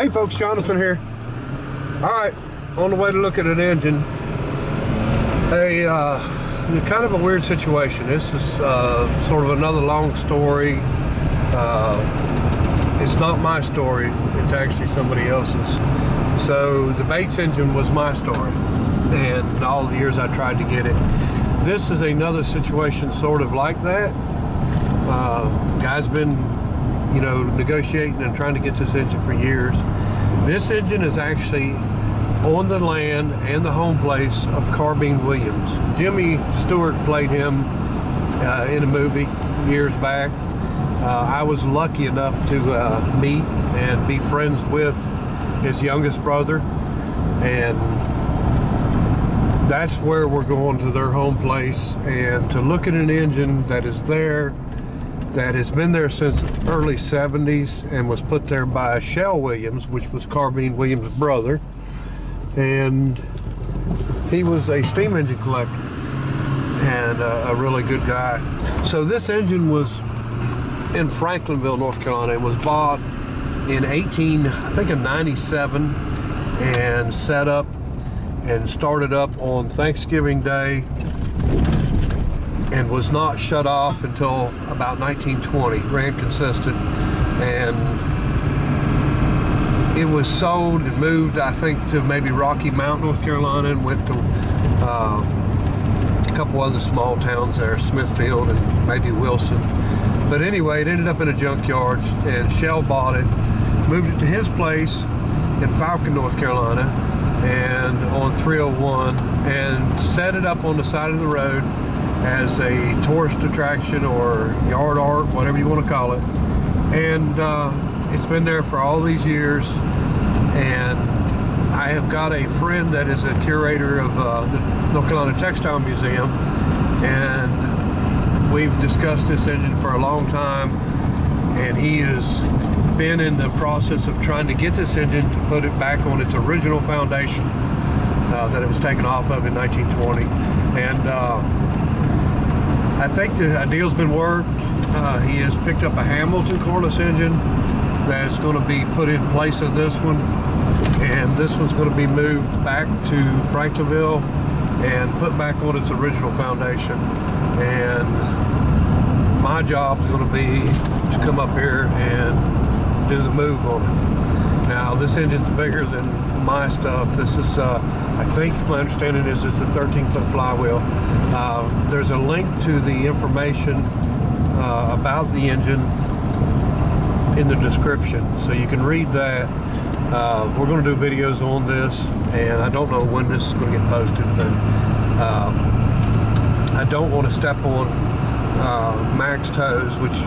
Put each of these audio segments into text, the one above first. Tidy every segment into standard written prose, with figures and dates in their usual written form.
Hey folks, Jonathan here. Alright, on the way to look at an engine. Kind of a weird situation. This is sort of another long story. It's not my story, it's actually somebody else's. So the Bates engine was my story, and all the years I tried to get it. This is another situation sort of like that. Guy's been negotiating and trying to get this engine for years. This engine is actually on the land and the home place of Carbine Williams. Jimmy Stewart played him in a movie years back. I was lucky enough to meet and be friends with his youngest brother, and that's where we're going, to their home place, and to look at an engine that is there, that has been there since early 70s and was put there by Shell Williams, which was Carbine Williams' brother, and he was a steam engine collector and a really good guy. So this engine was in Franklinville, North Carolina. It was bought in 97 and set up and started up on Thanksgiving Day, and was not shut off until about 1920, ran consistent, and it was sold and moved, I think, to maybe Rocky Mount, North Carolina, and went to a couple other small towns there, Smithfield and maybe Wilson. But anyway, it ended up in a junkyard, and Shell bought it, moved it to his place in Falcon, North Carolina, and on 301, and set it up on the side of the road as a tourist attraction or yard art, whatever you want to call it. And it's been there for all these years, and I have got a friend that is a curator of the North Carolina Textile Museum, and we've discussed this engine for a long time, and he has been in the process of trying to get this engine to put it back on its original foundation that it was taken off of in 1920. And I think the deal's been worked. He has picked up a Hamilton Corliss engine that's going to be put in place of this one, and this one's going to be moved back to Franklinville and put back on its original foundation. And my job is going to be to come up here and do the move on it. Now, this engine's bigger than my stuff. This is, I think my understanding is it's a 13-foot flywheel. There's a link to the information about the engine in the description, so you can read that. We're going to do videos on this, and I don't know when this is going to get posted, but I don't want to step on Mac's toes, which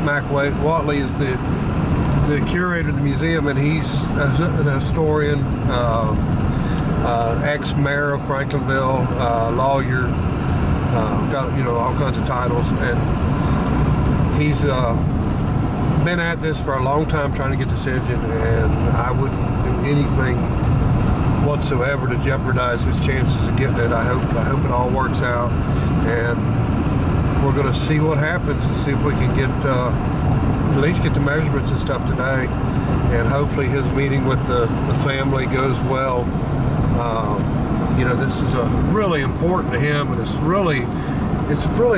Mac Watley is the curator of the museum, and he's an historian, ex-mayor of Franklinville, lawyer, got all kinds of titles, and he's been at this for a long time trying to get this engine, and I wouldn't do anything whatsoever to jeopardize his chances of getting it. I hope it all works out, and we're going to see what happens and see if we can get at least get the measurements and stuff today, and hopefully his meeting with the family goes well. This is really important to him, and it's really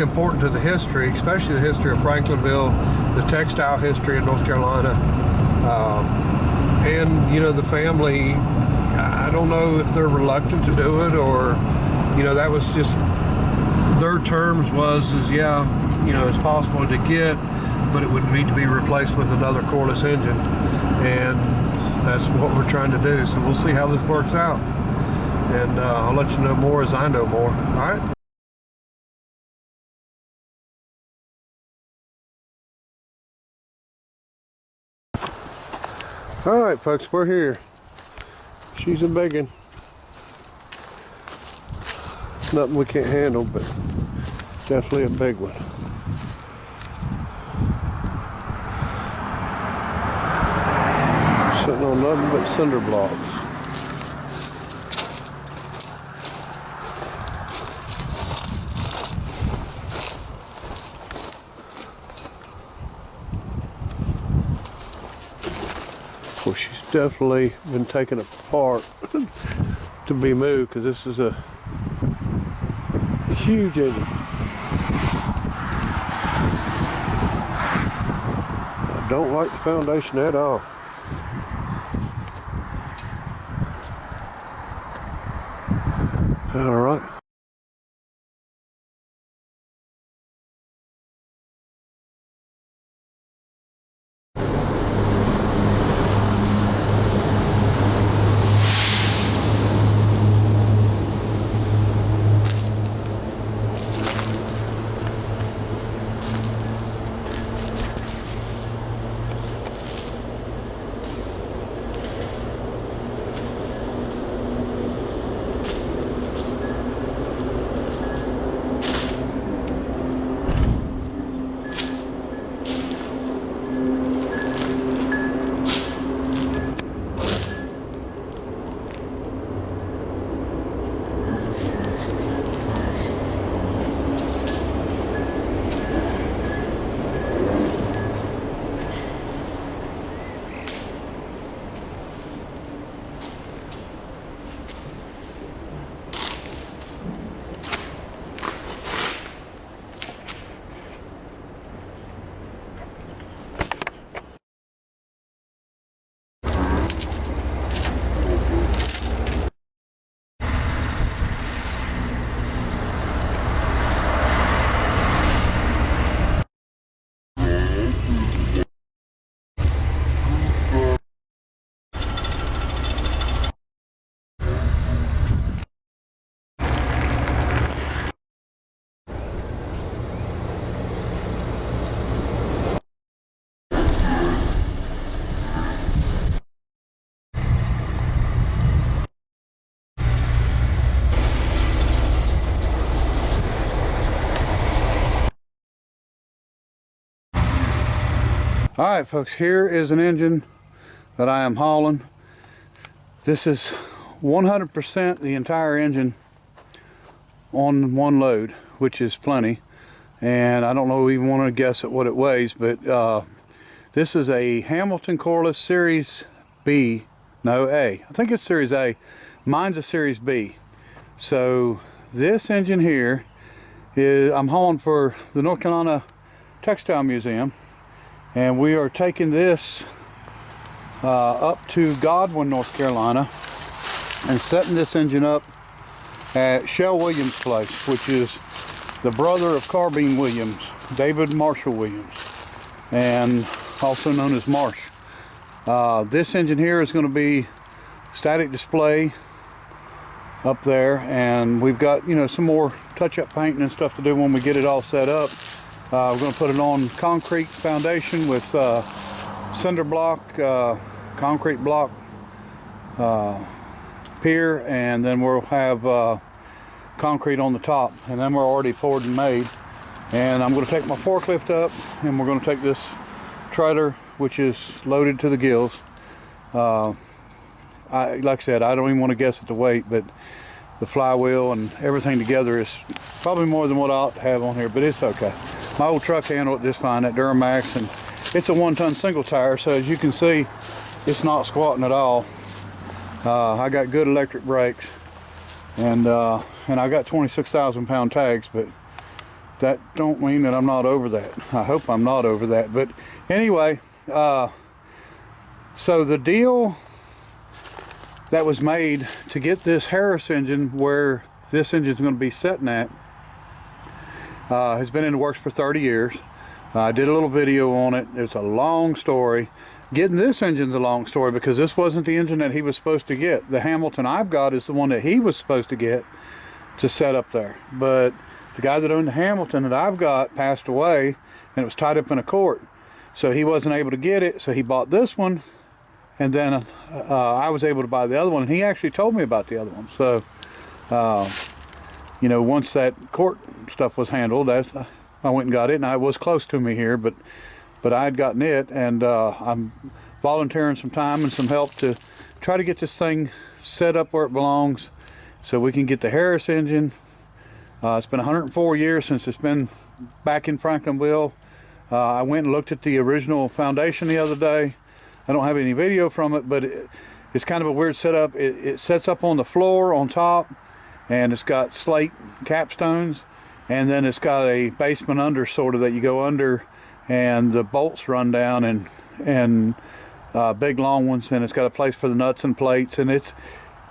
important to the history, especially the history of Franklinville, the textile history in North Carolina, and the family. I don't know if they're reluctant to do it, or that was just their terms it's possible to get, but it would need to be replaced with another Corliss engine, and that's what we're trying to do. So we'll see how this works out, and I'll let you know more as I know more. All right. All right, folks, we're here. She's a big one. Nothing we can't handle, but definitely a big one. Sitting on nothing but cinder blocks. Of course, she's definitely been taken apart to be moved, because this is a huge engine. I don't like the foundation at all. All right. All right, folks, here is an engine that I am hauling. This is 100% the entire engine on one load, which is plenty. And I don't know, even want to guess at what it weighs, but this is a Hamilton Corliss Series B, no, A. I think it's Series A. Mine's a Series B. So this engine here is, I'm hauling for the North Carolina Textile Museum. And we are taking this up to Godwin, North Carolina, and setting this engine up at Shell Williams' place, which is the brother of Carbine Williams, David Marshall Williams, and also known as Marsh. This engine here is going to be static display up there, and we've got, you know, some more touch-up painting and stuff to do when we get it all set up. We're going to put it on concrete foundation with cinder block, concrete block pier, and then we'll have concrete on the top, and then we're already poured and made. And I'm going to take my forklift up, and we're going to take this trailer, which is loaded to the gills. Like I said, I don't even want to guess at the weight, but the flywheel and everything together is probably more than what I ought to have on here, but it's okay. My old truck handled it just fine, that Duramax, and it's a 1-ton single tire, so as you can see, it's not squatting at all. I got good electric brakes, and I got 26,000 pound tags, but that don't mean that I'm not over that. I hope I'm not over that, but anyway, so the deal that was made to get this Harris engine where this engine is going to be sitting at has been in the works for 30 years. I did a little video on it. It's a long story. Getting this engine's a long story because this wasn't the engine that he was supposed to get. The Hamilton I've got is the one that he was supposed to get to set up there. But the guy that owned the Hamilton that I've got passed away, and it was tied up in a court. So he wasn't able to get it, so he bought this one, and then I was able to buy the other one, and he actually told me about the other one. So you know, once that court stuff was handled, I went and got it, and it was close to me here, but I had gotten it, and I'm volunteering some time and some help to try to get this thing set up where it belongs so we can get the Harris engine. It's been 104 years since it's been back in Franklinville. I went and looked at the original foundation the other day. I don't have any video from it, but it's kind of a weird setup. It sets up on the floor on top, and it's got slate capstones, and then it's got a basement under sort of that you go under, and the bolts run down, and big long ones, and it's got a place for the nuts and plates, and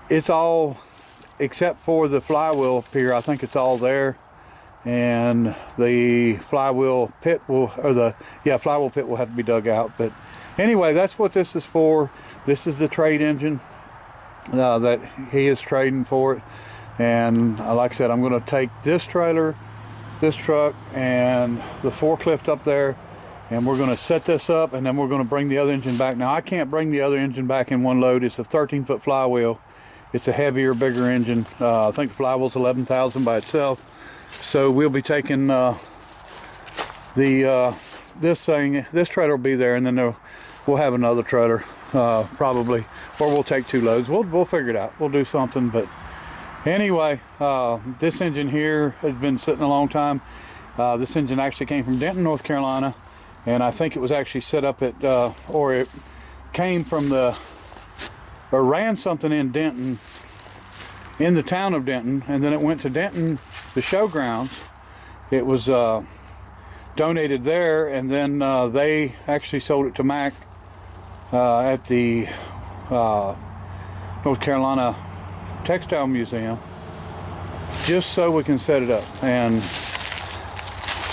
it's all except for the flywheel up here. I think it's all there, and the flywheel pit flywheel pit will have to be dug out. But anyway, that's what this is for. This is the trade engine that he is trading for it. And like I said, I'm going to take this trailer, this truck, and the forklift up there, and we're going to set this up, and then we're going to bring the other engine back. Now, I can't bring the other engine back in one load. It's a 13-foot flywheel. It's a heavier, bigger engine. I think the flywheel's 11,000 by itself. So we'll be taking this trailer will be there, and then we'll have another trailer probably, or we'll take 2 loads. We'll figure it out. We'll do something. But anyway, this engine here has been sitting a long time. This engine actually came from Denton, North Carolina, and I think it was actually set up at, or it came from or ran something in Denton, in the town of Denton, and then it went to Denton, the showgrounds. It was donated there, and then they actually sold it to Mac at the North Carolina Textile Museum, just so we can set it up. And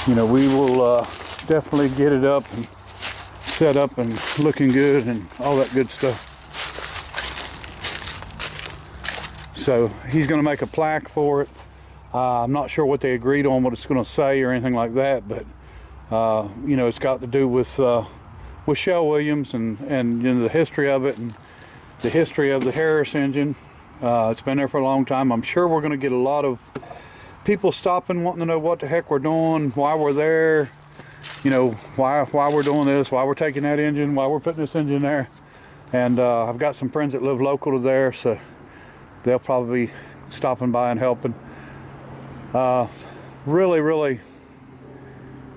you know, we will definitely get it up and set up and looking good and all that good stuff. So he's going to make a plaque for it. I'm not sure what they agreed on, what it's going to say or anything like that, but you know, it's got to do with Shell Williams and you know, the history of it and the history of the Harris engine. It's been there for a long time. I'm sure we're going to get a lot of people stopping, wanting to know what the heck we're doing, why we're there, you know, why we're doing this, why we're taking that engine, why we're putting this engine there. And I've got some friends that live local to there, so they'll probably be stopping by and helping. Really, really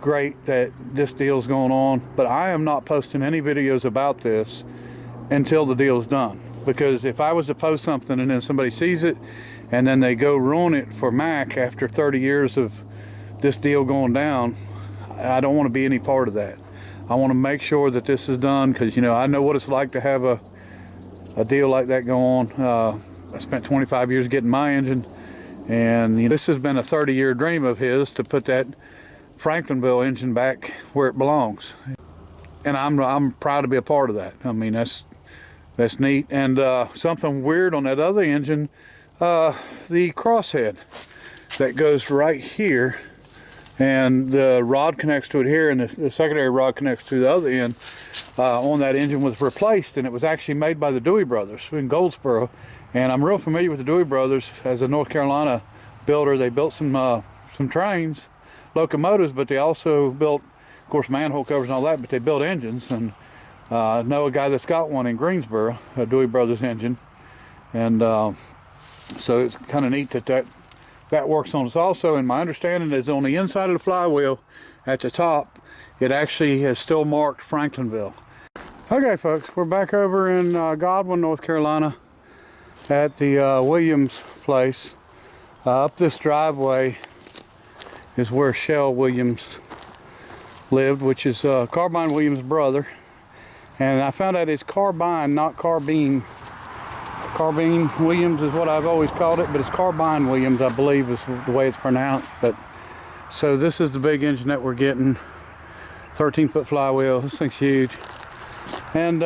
great that this deal's going on, but I am not posting any videos about this until the deal's done. Because if I was to post something and then somebody sees it and then they go ruin it for Mac after 30 years of this deal going down, I don't want to be any part of that. I want to make sure that this is done, because you know, I know what it's like to have a deal like that go on. I spent 25 years getting my engine, and you know, this has been a 30-year dream of his to put that Franklinville engine back where it belongs, and I'm proud to be a part of that. I mean, that's neat. And something weird on that other engine, the crosshead that goes right here, and the rod connects to it here, and the secondary rod connects to the other end on that engine was replaced, and it was actually made by the Dewey Brothers in Goldsboro. And I'm real familiar with the Dewey Brothers as a North Carolina builder. They built some trains, locomotives, but they also built, of course, manhole covers and all that, but they built engines. And I know a guy that's got one in Greensboro, a Dewey Brothers engine. And so it's kind of neat that works on us also. And my understanding is on the inside of the flywheel at the top, it actually is still marked Franklinville. Okay, folks, we're back over in Godwin, North Carolina, at the Williams place. Up this driveway is where Shell Williams lived, which is Carbine Williams' brother. And I found out it's Carbine, not Carbine. Carbine Williams is what I've always called it, but it's Carbine Williams, I believe, is the way it's pronounced. But so this is the big engine that we're getting. 13-foot flywheel. This thing's huge. And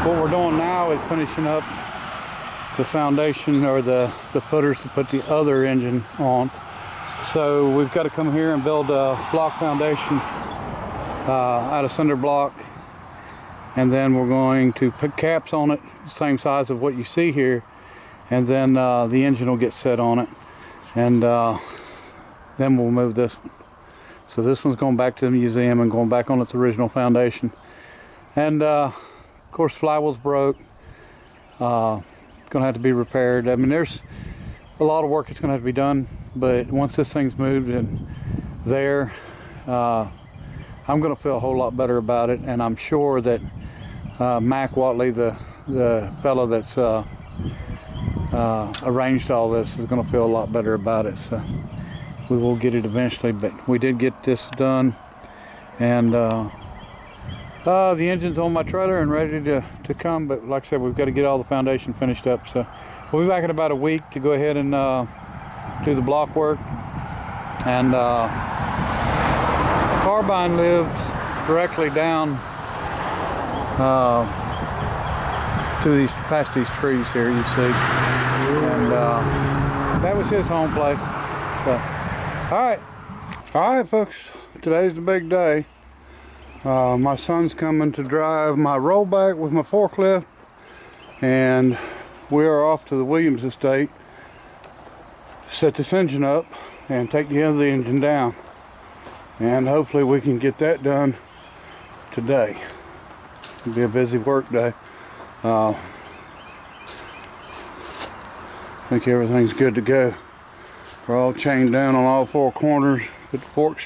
what we're doing now is finishing up the foundation, or the footers to put the other engine on. So we've got to come here and build a block foundation out of cinder block, and then we're going to put caps on it, same size of what you see here, and then the engine will get set on it, and then we'll move this one. So this one's going back to the museum and going back on its original foundation. And of course, flywheel's broke. Going to have to be repaired. I mean, there's a lot of work that's going to have to be done, but once this thing's moved in there, I'm going to feel a whole lot better about it, and I'm sure that Mac Watley, the fellow that's arranged all this, is going to feel a lot better about it. So we will get it eventually, but we did get this done, and the engine's on my trailer and ready to come. But like I said, we've got to get all the foundation finished up. So we'll be back in about a week to go ahead and do the block work. And Carbine lived directly down past these trees here, you see. And that was his home place. So, all right, folks. Today's the big day. My son's coming to drive my rollback with my forklift, and we are off to the Williams estate, set this engine up and take the other engine down, and hopefully we can get that done today. It'll be a busy work day. I think everything's good to go. We're all chained down on all four corners with the forks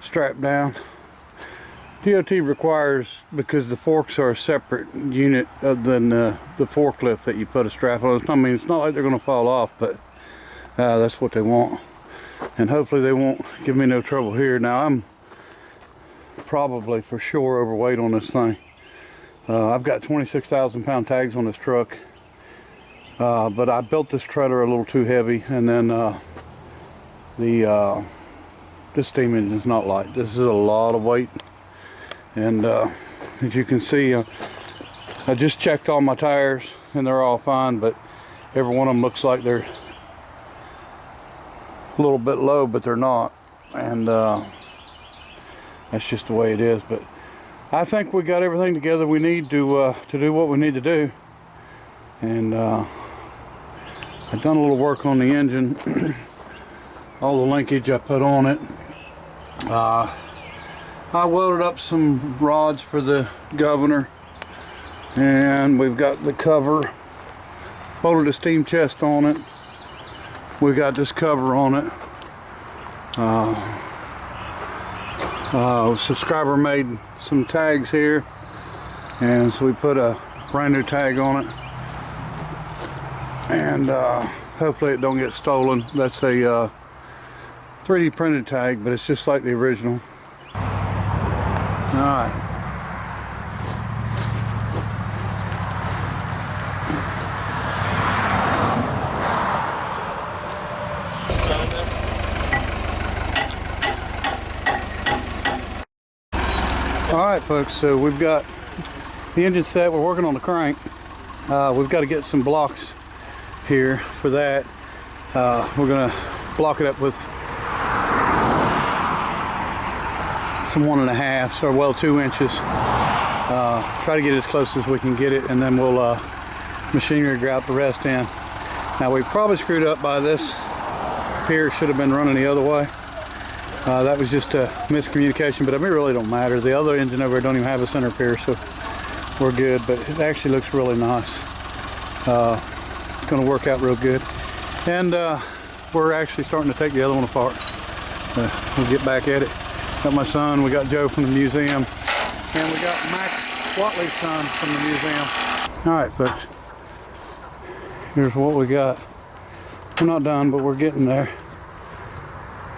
strapped down. DOT requires, because the forks are a separate unit than the forklift, that you put a strap on. I mean, it's not like they're going to fall off, but that's what they want. And hopefully they won't give me no trouble here. Now, I'm probably for sure overweight on this thing. I've got 26,000 pound tags on this truck, but I built this trailer a little too heavy, and then this steam engine is not light. This is a lot of weight. And as you can see, I just checked all my tires and they're all fine, but every one of them looks like they're a little bit low, but they're not. And that's just the way it is. But I think we got everything together we need to do what we need to do. And I've done a little work on the engine. All the linkage I put on it. I welded up some rods for the governor, and we've got the cover, bolted a steam chest on it. We got this cover on it. Subscriber made some tags here, and so we put a brand new tag on it, and hopefully it don't get stolen. That's a 3D printed tag, but it's just like the original. Alright. Alright, folks, so we've got the engine set. We're working on the crank. We've got to get some blocks here for that. We're going to block it up with some 1.5, or well, 2 inches. Try to get as close as we can get it, and then we'll machinery grout the rest in. Now, we probably screwed up by this pier. Should have been running the other way. That was just a miscommunication, but I mean, it really don't matter. The other engine over there don't even have a center pier, so we're good. But it actually looks really nice. It's going to work out real good, and we're actually starting to take the other one apart. We'll get back at it. Got my son, we got Joe from the museum, and we got Mac Watley's son from the museum. All right, folks, here's what we got. We're not done, but we're getting there.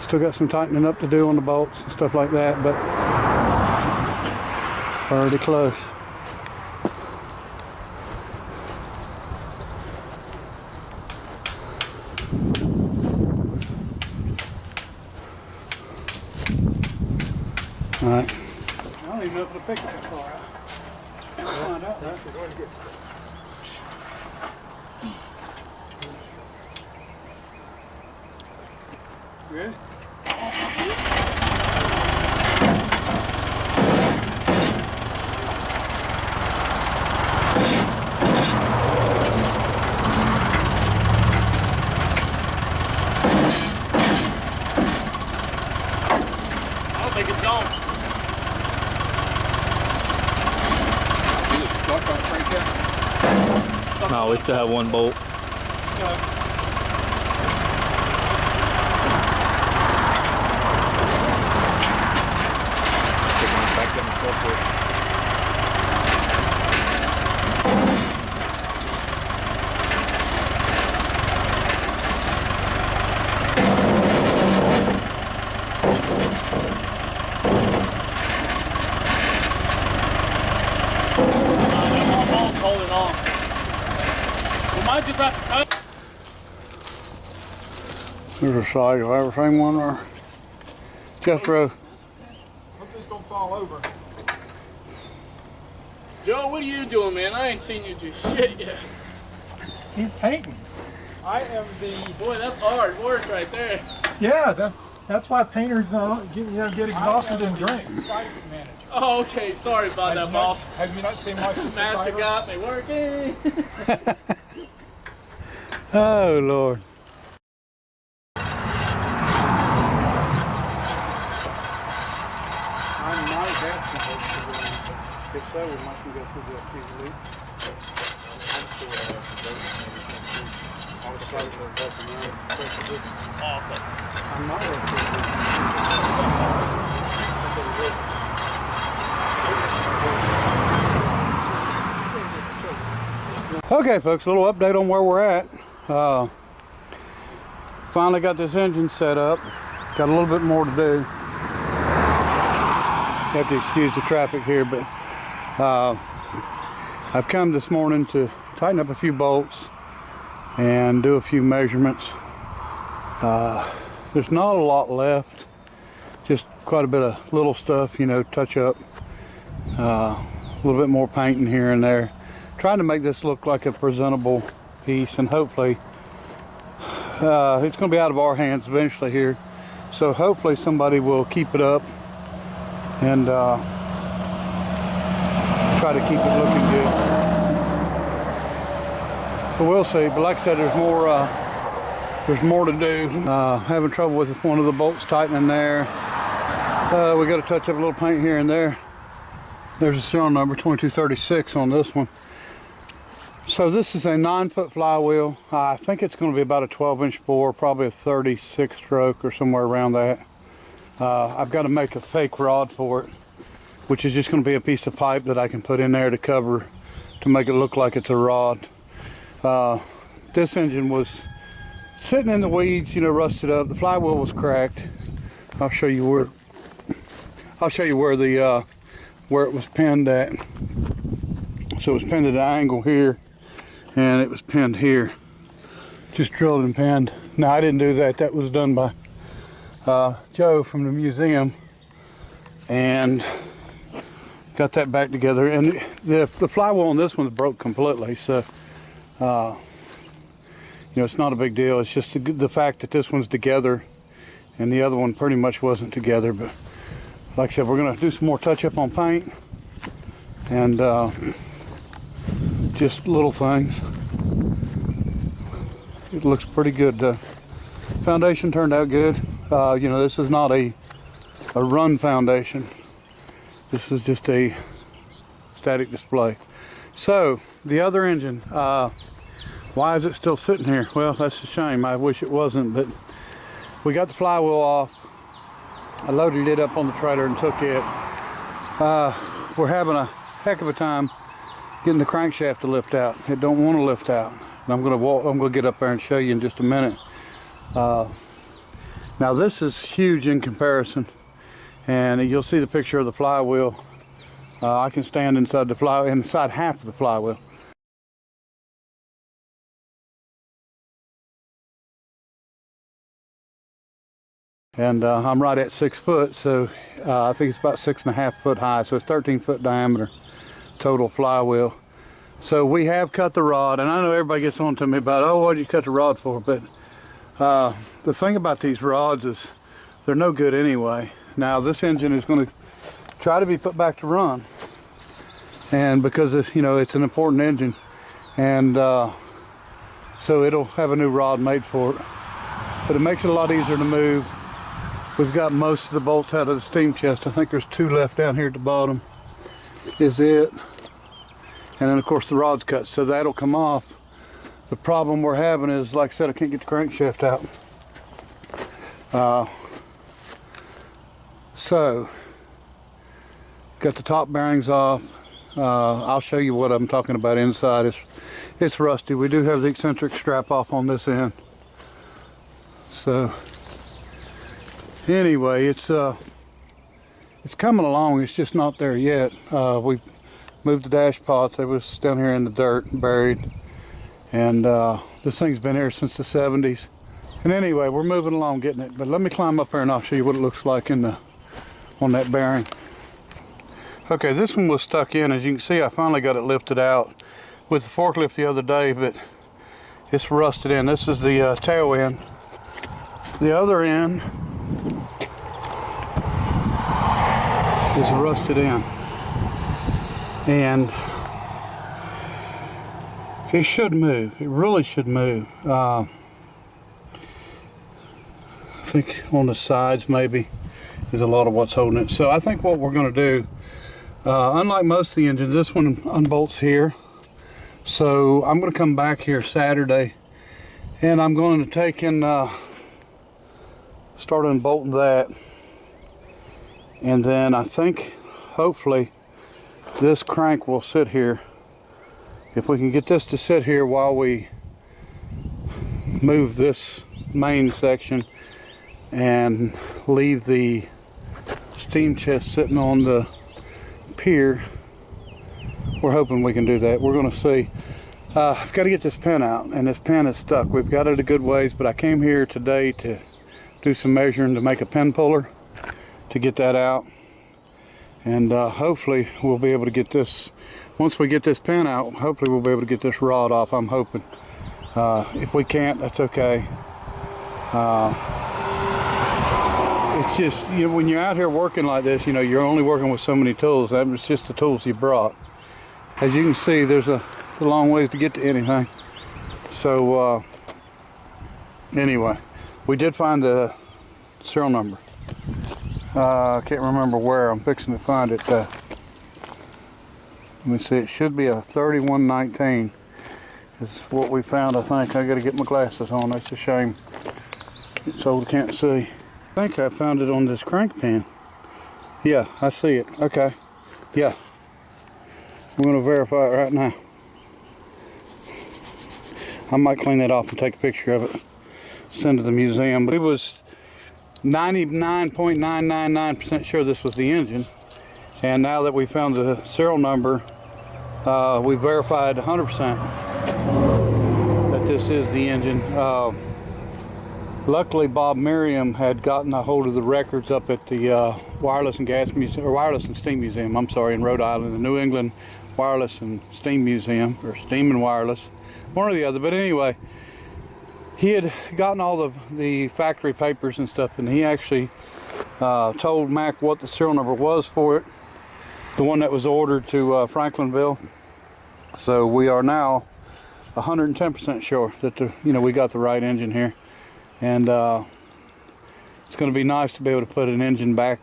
Still got some tightening up to do on the bolts and stuff like that, but already close. All right. I don't even know if it'll pick that far out. We'll find out. We're going to get stuff. Ready? I don't think it's gone. No, we still have one bolt. I just have to cut. There's a sight of everything on there. Jethro. Hope this don't fall over. Joe, what are you doing, man? I ain't seen you do shit yet. He's painting. I am the. Boy, that's hard work right there. Yeah, that's why painters get exhausted and drink. Oh, okay. Sorry about that, boss. Have you not seen my Master got me working. Oh, Lord. If so, we might can go through this easily. I'm not Okay, folks, a little update on where we're at. Finally got this engine set up. Got a little bit more to do. You have to excuse the traffic here, but I've come this morning to tighten up a few bolts and do a few measurements. There's not a lot left, just quite a bit of little stuff, you know, touch up, a little bit more painting here and there, trying to make this look like a presentable piece, and hopefully it's going to be out of our hands eventually here, so hopefully somebody will keep it up and try to keep it looking good. But we'll see. But like I said, there's more to do. Having trouble with one of the bolts tightening there. We got to touch up a little paint here and there. There's a serial number 2236 on this one. So this is a 9-foot flywheel. I think it's going to be about a 12-inch bore, probably a 36 stroke or somewhere around that. I've got to make a fake rod for it, which is just going to be a piece of pipe that I can put in there to cover, to make it look like it's a rod. This engine was sitting in the weeds, you know, rusted up. The flywheel was cracked. I'll show you where the where it was pinned at. So it was pinned at an angle here, and it was pinned here. Just drilled and pinned. Now I didn't do that. That was done by Joe from the museum, and got that back together. And the flywheel on this one's broke completely, so you know, it's not a big deal. It's just the fact that this one's together and the other one pretty much wasn't together. But like I said, we're going to do some more touch up on paint and just little things. It looks pretty good. Foundation turned out good. You know, this is not a run foundation. This is just a static display. So the other engine, why is it still sitting here? Well, that's a shame. I wish it wasn't, but we got the flywheel off. I loaded it up on the trailer and took it. We're having a heck of a time getting the crankshaft to lift out. It don't want to lift out. And I'm gonna get up there and show you in just a minute. Now this is huge in comparison, and you'll see the picture of the flywheel. I can stand inside half of the flywheel. And I'm right at 6 foot, so I think it's about 6.5 foot high, so it's 13 foot diameter total flywheel. So we have cut the rod, and I know everybody gets on to me about, oh, what did you cut the rod for? But the thing about these rods is they're no good anyway. Now this engine is going to try to be put back to run, and because it's, you know, it's an important engine, and so it'll have a new rod made for it. But it makes it a lot easier to move. We've got most of the bolts out of the steam chest. I think there's 2 left down here at the bottom. Is it? And then of course the rod's cut, so that'll come off. The problem we're having is, like I said, I can't get the crankshaft out. So got the top bearings off. I'll show you what I'm talking about inside. It's rusty. We do have the eccentric strap off on this end. So anyway, it's coming along. It's just not there yet. We've moved the dash pots. They was down here in the dirt and buried, And this thing's been here since the 70s. And anyway, we're moving along getting it. But let me climb up there and I'll show you what it looks like on that bearing. Okay, this one was stuck in. As you can see, I finally got it lifted out with the forklift the other day, but it's rusted in. This is the tail end. The other end is rusted in. And it should move. It really should move. I think on the sides maybe is a lot of what's holding it. So I think what we're going to do, unlike most of the engines, this one unbolts here. So I'm going to come back here Saturday and I'm going to take and start unbolting that. And then I think hopefully this crank will sit here. If we can get this to sit here while we move this main section and leave the steam chest sitting on the pier, we're hoping we can do that. We're going to see. I've got to get this pin out, and this pin is stuck. We've got it a good ways, but I came here today to do some measuring to make a pin puller to get that out. And hopefully we'll be able to get this, once we get this pin out, hopefully we'll be able to get this rod off, I'm hoping. If we can't, that's okay. It's just, you know, when you're out here working like this, you know, you're only working with so many tools. That was just the tools you brought. As you can see, there's a long ways to get to anything. So anyway, we did find the serial number. I can't remember where. I'm fixing to find it. Let me see. It should be a 3119. Is what we found. I think I got to get my glasses on. That's a shame. It's so I can't see. I think I found it on this crank pin. Yeah, I see it. Okay. Yeah. I'm going to verify it right now. I might clean that off and take a picture of it. Send to the museum. But it was 99.999% sure this was the engine, and now that we found the serial number, we verified 100% that this is the engine. Luckily, Bob Merriam had gotten a hold of the records up at the Wireless and Gas Museum, or Wireless and Steam Museum, I'm sorry, in Rhode Island, the New England Wireless and Steam Museum, or Steam and Wireless, one or the other. But anyway, he had gotten all the factory papers and stuff, and he actually told Mac what the serial number was for it, the one that was ordered to Franklinville. So we are now 110% sure that we got the right engine here, and it's going to be nice to be able to put an engine back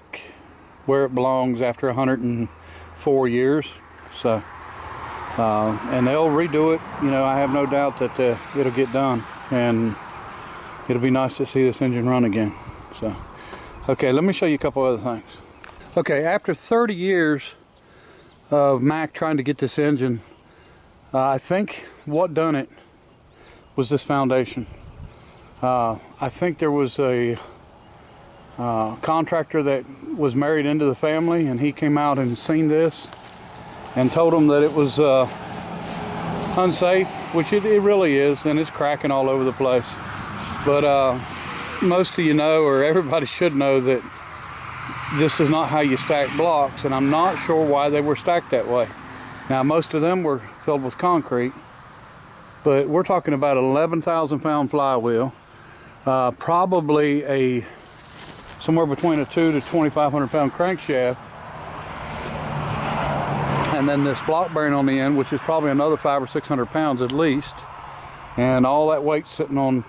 where it belongs after 104 years. So and they'll redo it. I have no doubt that it'll get done. And it'll be nice to see this engine run again. So, okay, let me show you a couple other things. Okay, after 30 years of Mac trying to get this engine, I think what done it was this foundation. I think there was a contractor that was married into the family, and he came out and seen this and told them that it was unsafe, which it really is, and it's cracking all over the place. But most of you know, or everybody should know, that this is not how you stack blocks, and I'm not sure why they were stacked that way. Now, most of them were filled with concrete, but we're talking about an 11,000 pound flywheel, probably somewhere between a 2 to 2,500 pound crankshaft, and then this block bearing on the end, which is probably another 500 or 600 pounds at least, and all that weight sitting on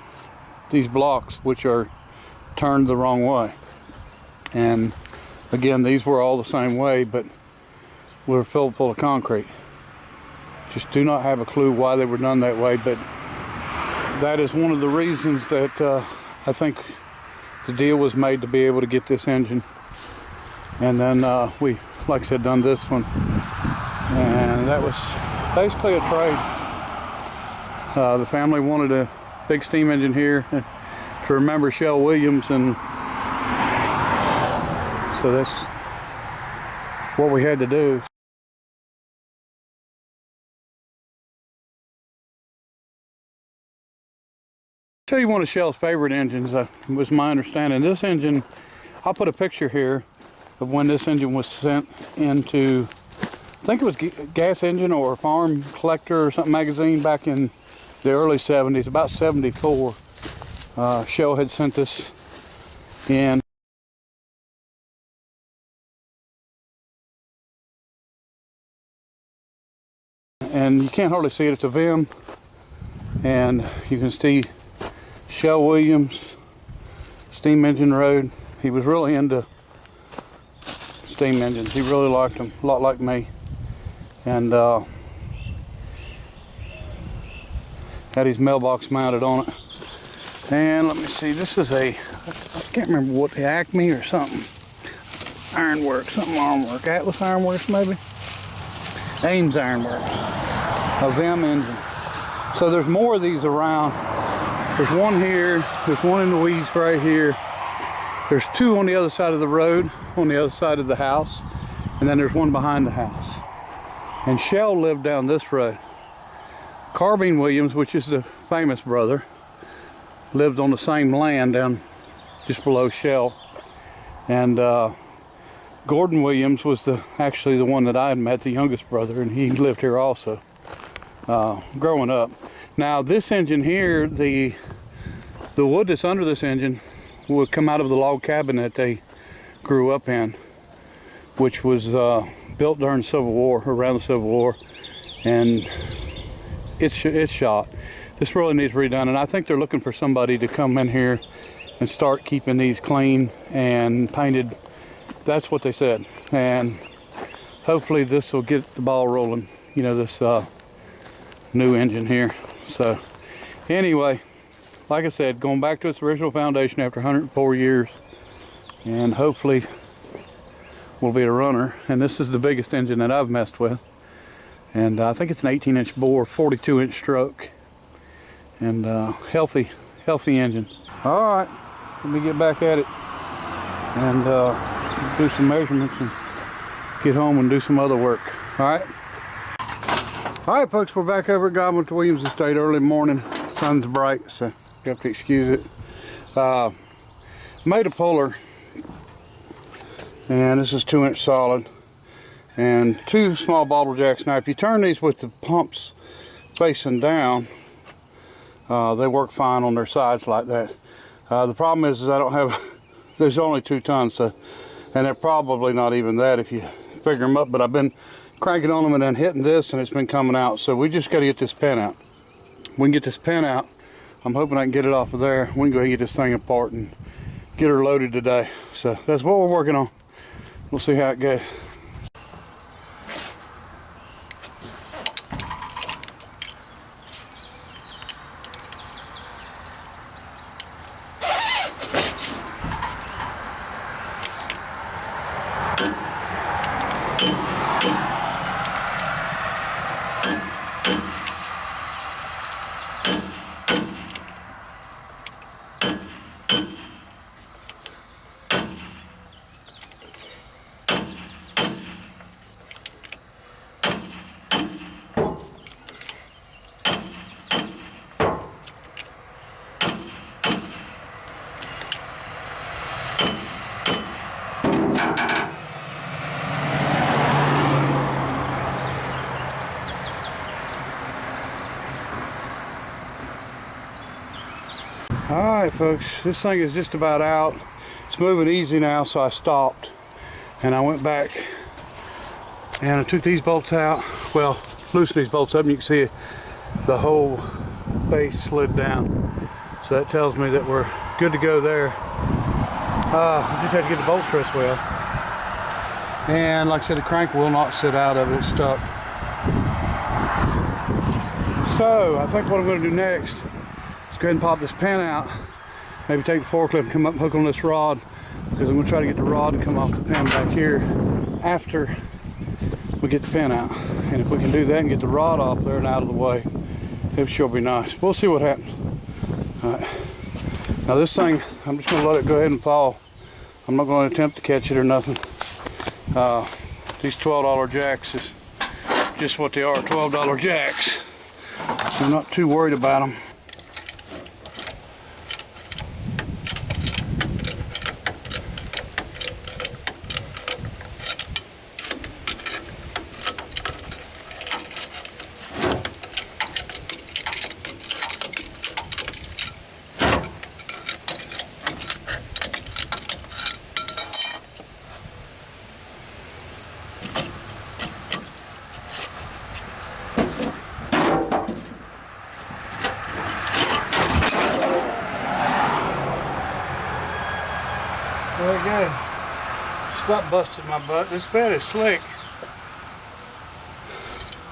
these blocks, which are turned the wrong way. And again, these were all the same way, but were filled full of concrete. Just do not have a clue why they were done that way, but that is one of the reasons that I think the deal was made to be able to get this engine. And then we, like I said, done this one. And that was basically a trade. The family wanted a big steam engine here to remember Shell Williams, and so that's what we had to do. tell you one of Shell's favorite engines, was my understanding. This engine, I'll put a picture here of when this engine was sent into, I think it was Gas Engine or Farm Collector or something magazine back in the early 70s, about 74. Shell had sent this in. And you can't hardly see it, it's a VIM. And you can see Shell Williams, steam engine road. He was really into steam engines. He really liked them, a lot like me. And had his mailbox mounted on it. And let me see, this is a, I can't remember what, the Acme or something. Ironworks, something Ironworks, Atlas Ironworks maybe? Ames Ironworks, a VIM engine. So there's more of these around. There's one here, there's one in the weeds right here. There's two on the other side of the road, on the other side of the house, and then there's one behind the house. And Shell lived down this road. Carbine Williams, which is the famous brother, lived on the same land down just below Shell. And Gordon Williams was actually the one that I had met, the youngest brother, and he lived here also, growing up. Now this engine here, the wood that's under this engine would come out of the log cabin that they grew up in, which was built during the Civil War, around the Civil War, and it's shot. This really needs redone, and I think they're looking for somebody to come in here and start keeping these clean and painted. That's what they said, and hopefully this will get the ball rolling, you know, this new engine here. So anyway, like I said, going back to its original foundation after 104 years, and hopefully will be a runner. And this is the biggest engine that I've messed with, and I think it's an 18-inch bore, 42-inch stroke, and healthy engine. All right, let me get back at it and do some measurements and get home and do some other work. All right, folks, we're back over at Godwin Williams Estate, early morning. Sun's bright, so you have to excuse it. Made a puller, and this is 2-inch solid, and 2 small bottle jacks. Now if you turn these with the pumps facing down, they work fine on their sides like that. The problem is I don't have, there's only 2 tons, so, and they're probably not even that if you figure them up, but I've been cranking on them and then hitting this, and it's been coming out. So we just got to get this pin out. We can get this pin out. I'm hoping I can get it off of there. We can go ahead and get this thing apart and get her loaded today. So that's what we're working on. We'll see how it goes. Alright folks, this thing is just about out. It's moving easy now, so I stopped and I went back and I took these bolts out. Well, loosened these bolts up and you can see the whole base slid down. So that tells me that we're good to go there. I just had to get the bolt pressed well. And like I said, the crank will not sit out of it, it's stuck. So I think what I'm going to do next, go ahead and pop this pin out, maybe take the forklift and come up and hook on this rod, because I'm going to try to get the rod to come off the pin back here after we get the pin out. And if we can do that and get the rod off there and out of the way, it sure be nice. We'll see what happens. All right. Now this thing, I'm just going to let it go ahead and fall. I'm not going to attempt to catch it or nothing. These $12 jacks is just what they are, $12 jacks. So I'm not too worried about them. Squat busted my butt. This bed is slick.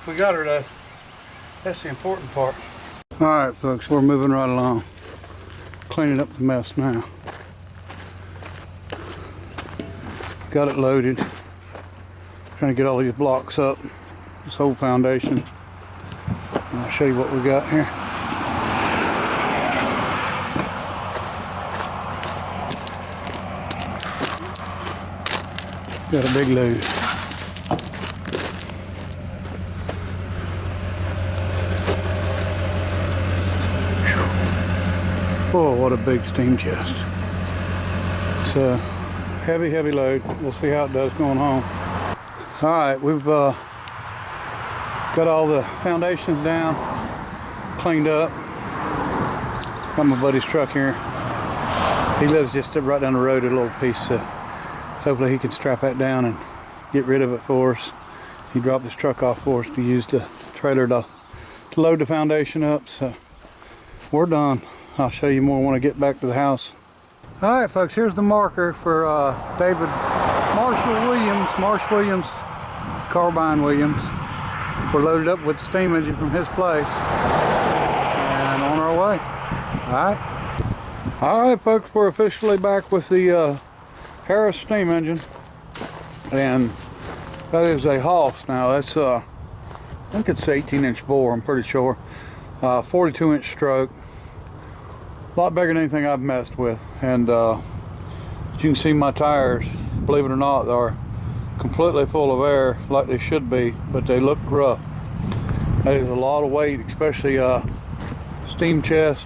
We got her though. That's the important part. All right, folks, we're moving right along. Cleaning up the mess now. Got it loaded. Trying to get all these blocks up. This whole foundation. I'll show you what we got here. Got a big load. Oh, what a big steam chest. It's a heavy, heavy load. We'll see how it does going home. All right, we've got all the foundations down, cleaned up. Got my buddy's truck here. He lives just right down the road, a little piece. Hopefully he can strap that down and get rid of it for us. He dropped his truck off for us to use the trailer to load the foundation up. So we're done. I'll show you more when I get back to the house. All right, folks, here's the marker for David Marsh Williams, Carbine Williams. We're loaded up with the steam engine from his place and on our way. All right, folks, we're officially back with the Harris steam engine, and that is a Hoss now. That's I think it's 18-inch bore, I'm pretty sure. 42-inch stroke. A lot bigger than anything I've messed with, and as you can see, my tires, believe it or not, are completely full of air like they should be, but they look rough. That is a lot of weight, especially steam chest,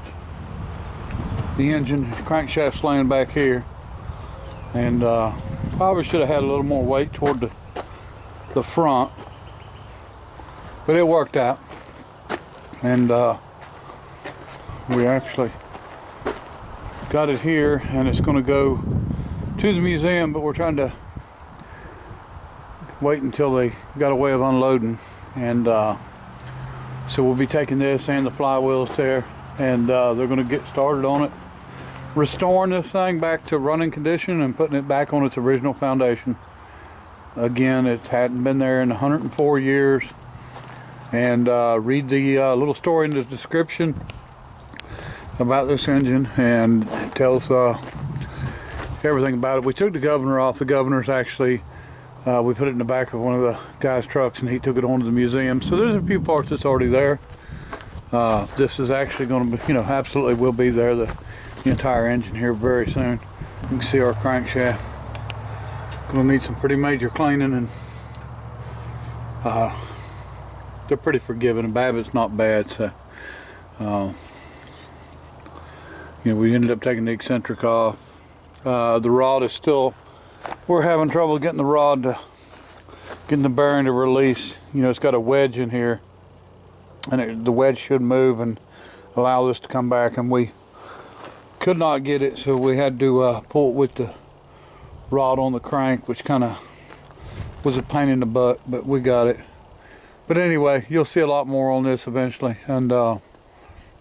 the engine, crankshaft's laying back here, and probably should have had a little more weight toward the front, but it worked out, and we actually got it here, and it's going to go to the museum, but we're trying to wait until they got a way of unloading, and so we'll be taking this and the flywheels there, and they're going to get started on it, restoring this thing back to running condition and putting it back on its original foundation. Again, it hadn't been there in 104 years, and read the little story in the description about this engine, and it tells everything about it. We took the governor off. The governor's actually, we put it in the back of one of the guy's trucks, and he took it on to the museum. So there's a few parts that's already there. This is actually going to be, absolutely will be there, the entire engine here very soon. You can see our crankshaft. Going to need some pretty major cleaning, and they're pretty forgiving, and Babbitt's not bad, so we ended up taking the eccentric off. The rod is still, we're having trouble getting the rod to, getting the bearing to release. It's got a wedge in here, and the wedge should move and allow this to come back, and we could not get it, so we had to pull it with the rod on the crank, which kind of was a pain in the butt, but we got it. But anyway, you'll see a lot more on this eventually, and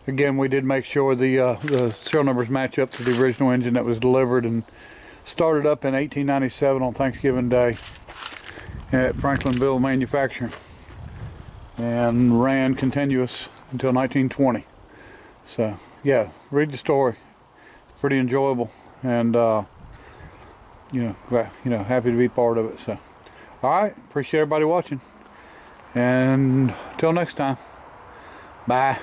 again, we did make sure the serial numbers match up to the original engine that was delivered and started up in 1897 on Thanksgiving Day at Franklinville Manufacturing, and ran continuous until 1920. So yeah, read the story. It's pretty enjoyable, and happy to be part of it. So all right, appreciate everybody watching, and until next time, bye.